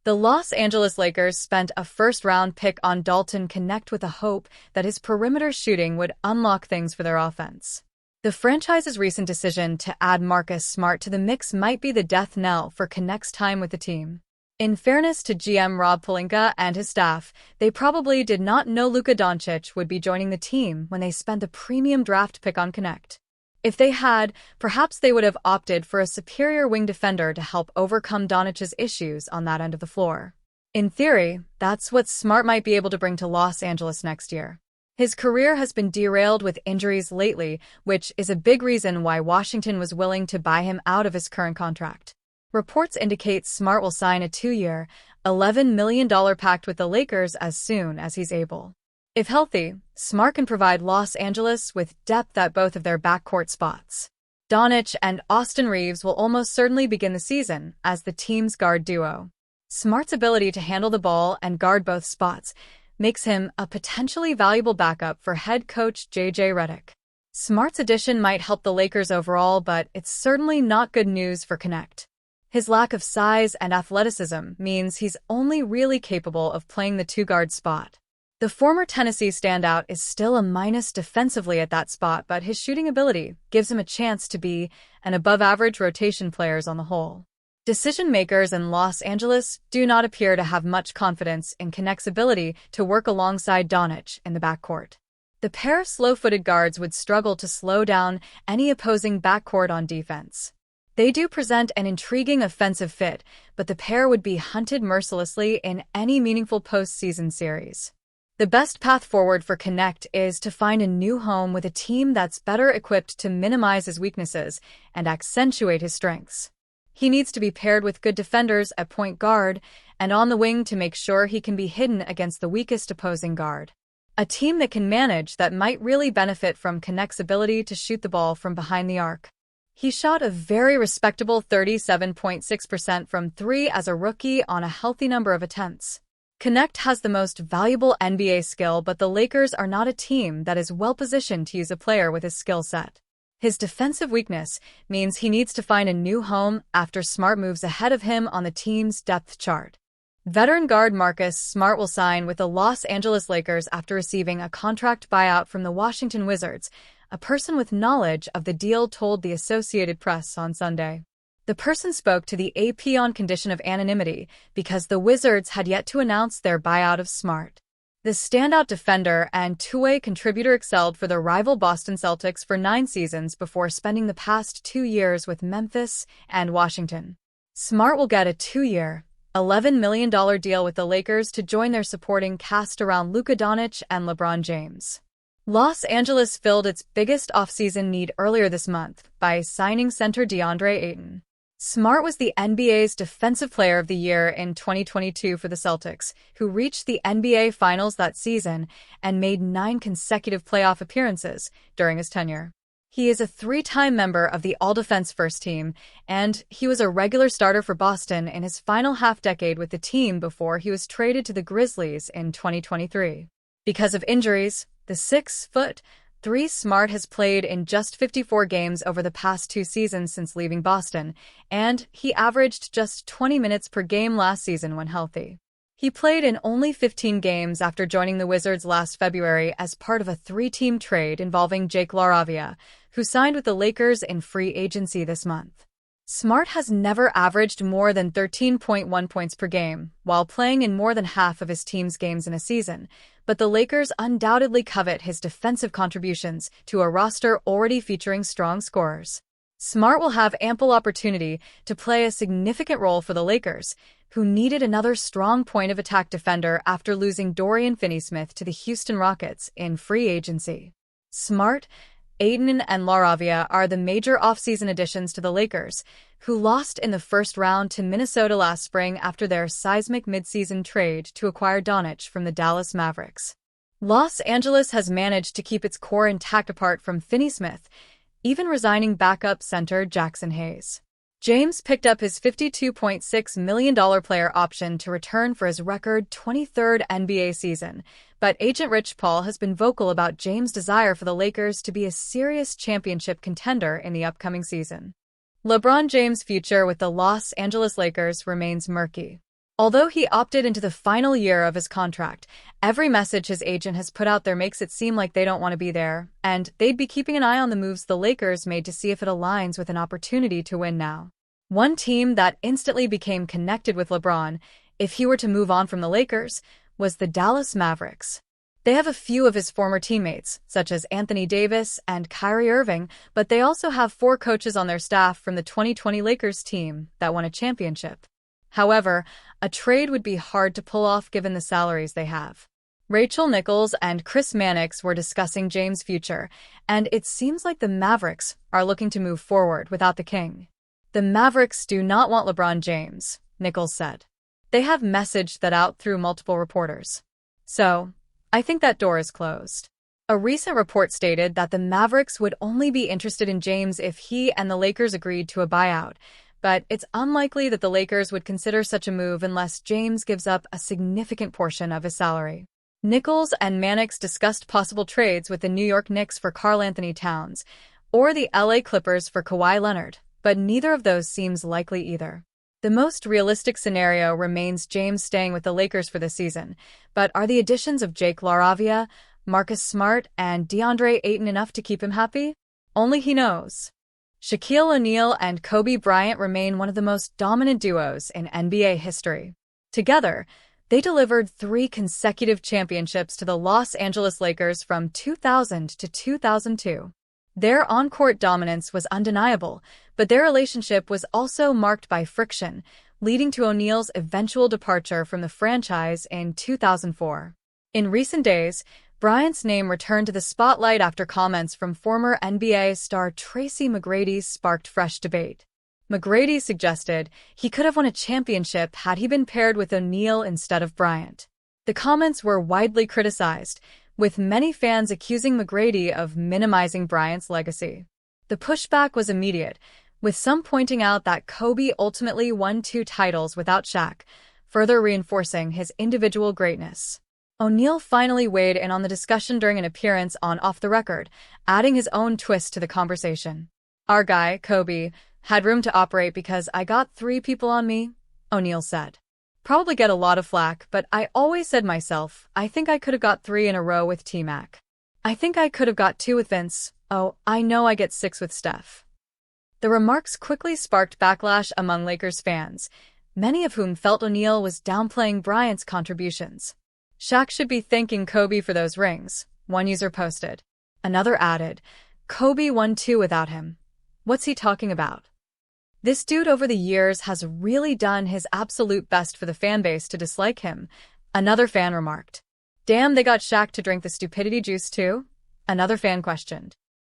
The Los Angeles Lakers spent a first-round pick on Dalton Connect with a hope that his perimeter shooting would unlock things for their offense. The franchise's recent decision to add Marcus Smart to the mix might be the death knell for Connect's time with the team. In fairness to GM Rob Pelinka and his staff, they probably did not know Luka Doncic would be joining the team when they spent the premium draft pick on Connect. If they had, perhaps they would have opted for a superior wing defender to help overcome Doncic's issues on that end of the floor. In theory, that's what Smart might be able to bring to Los Angeles next year. His career has been derailed with injuries lately, which is a big reason why Washington was willing to buy him out of his current contract. Reports indicate Smart will sign a 2-year, $11 million pact with the Lakers as soon as he's able. If healthy, Smart can provide Los Angeles with depth at both of their backcourt spots. Doncic and Austin Reeves will almost certainly begin the season as the team's guard duo. Smart's ability to handle the ball and guard both spots makes him a potentially valuable backup for head coach J.J. Redick. Smart's addition might help the Lakers overall, but it's certainly not good news for Connect. His lack of size and athleticism means he's only really capable of playing the two-guard spot. The former Tennessee standout is still a minus defensively at that spot, but his shooting ability gives him a chance to be an above-average rotation player on the whole. Decision-makers in Los Angeles do not appear to have much confidence in Connect's ability to work alongside Doncic in the backcourt. The pair of slow-footed guards would struggle to slow down any opposing backcourt on defense. They do present an intriguing offensive fit, but the pair would be hunted mercilessly in any meaningful postseason series. The best path forward for Connect is to find a new home with a team that's better equipped to minimize his weaknesses and accentuate his strengths. He needs to be paired with good defenders at point guard and on the wing to make sure he can be hidden against the weakest opposing guard. A team that can manage that might really benefit from Connect's ability to shoot the ball from behind the arc. He shot a very respectable 37.6% from three as a rookie on a healthy number of attempts. Connect has the most valuable NBA skill, but the Lakers are not a team that is well-positioned to use a player with his skill set. His defensive weakness means he needs to find a new home after Smart moves ahead of him on the team's depth chart. Veteran guard Marcus Smart will sign with the Los Angeles Lakers after receiving a contract buyout from the Washington Wizards, a person with knowledge of the deal told the Associated Press on Sunday. The person spoke to the AP on condition of anonymity because the Wizards had yet to announce their buyout of Smart. The standout defender and two-way contributor excelled for the rival Boston Celtics for 9 seasons before spending the past 2 years with Memphis and Washington. Smart will get a 2-year, $11 million deal with the Lakers to join their supporting cast around Luka Doncic and LeBron James. Los Angeles filled its biggest offseason need earlier this month by signing center DeAndre Ayton. Smart was the NBA's Defensive Player of the Year in 2022 for the Celtics, who reached the NBA Finals that season and made 9 consecutive playoff appearances during his tenure. He is a 3-time member of the All-Defense First Team, and he was a regular starter for Boston in his final half-decade with the team before he was traded to the Grizzlies in 2023. Because of injuries, the 6'3" Smart has played in just 54 games over the past 2 seasons since leaving Boston, and he averaged just 20 minutes per game last season when healthy. He played in only 15 games after joining the Wizards last February as part of a 3-team trade involving Jake LaRavia, who signed with the Lakers in free agency this month. Smart has never averaged more than 13.1 points per game, while playing in more than half of his team's games in a season, but the Lakers undoubtedly covet his defensive contributions to a roster already featuring strong scorers. Smart will have ample opportunity to play a significant role for the Lakers, who needed another strong point-of-attack defender after losing Dorian Finney-Smith to the Houston Rockets in free agency. Smart, Ayton, and LaRavia are the major offseason additions to the Lakers, who lost in the first round to Minnesota last spring after their seismic midseason trade to acquire Doncic from the Dallas Mavericks. Los Angeles has managed to keep its core intact apart from Finney-Smith, even resigning backup center Jackson Hayes. James picked up his $52.6 million player option to return for his record 23rd NBA season, but agent Rich Paul has been vocal about James' desire for the Lakers to be a serious championship contender in the upcoming season. LeBron James' future with the Los Angeles Lakers remains murky. Although he opted into the final year of his contract, every message his agent has put out there makes it seem like they don't want to be there, and they'd be keeping an eye on the moves the Lakers made to see if it aligns with an opportunity to win now. One team that instantly became connected with LeBron, if he were to move on from the Lakers, was the Dallas Mavericks. They have a few of his former teammates, such as Anthony Davis and Kyrie Irving, but they also have 4 coaches on their staff from the 2020 Lakers team that won a championship. However, a trade would be hard to pull off given the salaries they have. Rachel Nichols and Chris Mannix were discussing James' future, and it seems like the Mavericks are looking to move forward without the King. The Mavericks do not want LeBron James, Nichols said. They have messaged that out through multiple reporters. So, I think that door is closed. A recent report stated that the Mavericks would only be interested in James if he and the Lakers agreed to a buyout, but it's unlikely that the Lakers would consider such a move unless James gives up a significant portion of his salary. Nichols and Mannix discussed possible trades with the New York Knicks for Karl-Anthony Towns or the LA Clippers for Kawhi Leonard, but neither of those seems likely either. The most realistic scenario remains James staying with the Lakers for the season, but are the additions of Jake LaRavia, Marcus Smart, and DeAndre Ayton enough to keep him happy? Only he knows. Shaquille O'Neal and Kobe Bryant remain one of the most dominant duos in NBA history. Together, they delivered 3 consecutive championships to the Los Angeles Lakers from 2000 to 2002. Their on-court dominance was undeniable, but their relationship was also marked by friction, leading to O'Neal's eventual departure from the franchise in 2004. In recent days, Bryant's name returned to the spotlight after comments from former NBA star Tracy McGrady sparked fresh debate. McGrady suggested he could have won a championship had he been paired with O'Neal instead of Bryant. The comments were widely criticized, with many fans accusing McGrady of minimizing Bryant's legacy. The pushback was immediate, with some pointing out that Kobe ultimately won 2 titles without Shaq, further reinforcing his individual greatness. O'Neal finally weighed in on the discussion during an appearance on Off the Record, adding his own twist to the conversation. "Our guy, Kobe, had room to operate because I got 3 people on me," O'Neal said. "Probably get a lot of flack, but I always said myself, I think I could have got 3 in a row with T-Mac. I think I could have got 2 with Vince. Oh, I know I get 6 with Steph." The remarks quickly sparked backlash among Lakers fans, many of whom felt O'Neal was downplaying Bryant's contributions. "Shaq should be thanking Kobe for those rings," one user posted. Another added, "Kobe won 2 without him. What's he talking about?" "This dude over the years has really done his absolute best for the fanbase to dislike him," another fan remarked. "Damn, they got Shaq to drink the stupidity juice too?" another fan questioned.